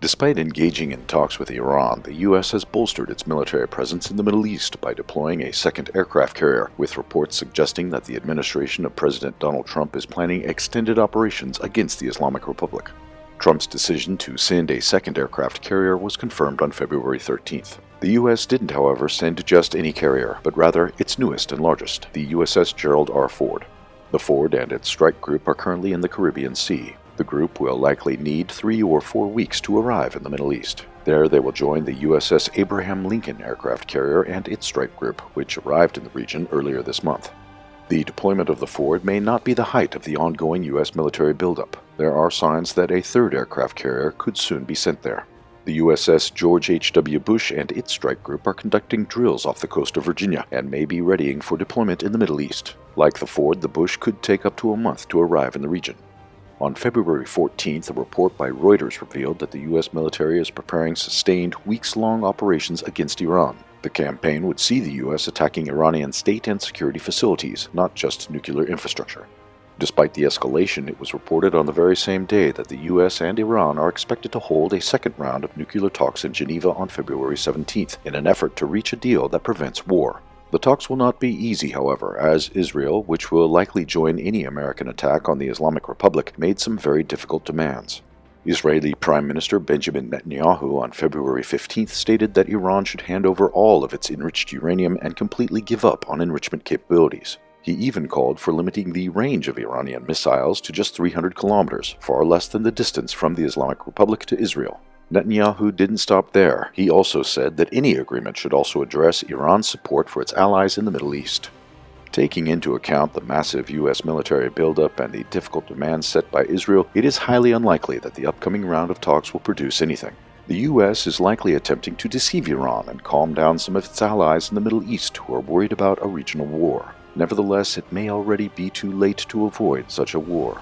Despite engaging in talks with Iran, the U.S. has bolstered its military presence in the Middle East by deploying a second aircraft carrier, with reports suggesting that the administration of President Donald Trump is planning extended operations against the Islamic Republic. Trump's decision to send a second aircraft carrier was confirmed on February 13th. The U.S. didn't, however, send just any carrier, but rather its newest and largest, the USS Gerald R. Ford. The Ford and its strike group are currently in the Caribbean Sea. The group will likely need 3 or 4 weeks to arrive in the Middle East. There they will join the USS Abraham Lincoln aircraft carrier and its strike group, which arrived in the region earlier this month. The deployment of the Ford may not be the height of the ongoing U.S. military buildup. There are signs that a third aircraft carrier could soon be sent there. The USS George H.W. Bush and its strike group are conducting drills off the coast of Virginia and may be readying for deployment in the Middle East. Like the Ford, the Bush could take up to a month to arrive in the region. On February 14th, a report by Reuters revealed that the U.S. military is preparing sustained, weeks-long operations against Iran. The campaign would see the U.S. attacking Iranian state and security facilities, not just nuclear infrastructure. Despite the escalation, it was reported on the very same day that the U.S. and Iran are expected to hold a second round of nuclear talks in Geneva on February 17th, in an effort to reach a deal that prevents war. The talks will not be easy, however, as Israel, which will likely join any American attack on the Islamic Republic, made some very difficult demands. Israeli Prime Minister Benjamin Netanyahu on February 15th stated that Iran should hand over all of its enriched uranium and completely give up on enrichment capabilities. He even called for limiting the range of Iranian missiles to just 300 kilometers, far less than the distance from the Islamic Republic to Israel. Netanyahu didn't stop there. He also said that any agreement should also address Iran's support for its allies in the Middle East. Taking into account the massive U.S. military buildup and the difficult demands set by Israel, it is highly unlikely that the upcoming round of talks will produce anything. The U.S. is likely attempting to deceive Iran and calm down some of its allies in the Middle East who are worried about a regional war. Nevertheless, it may already be too late to avoid such a war.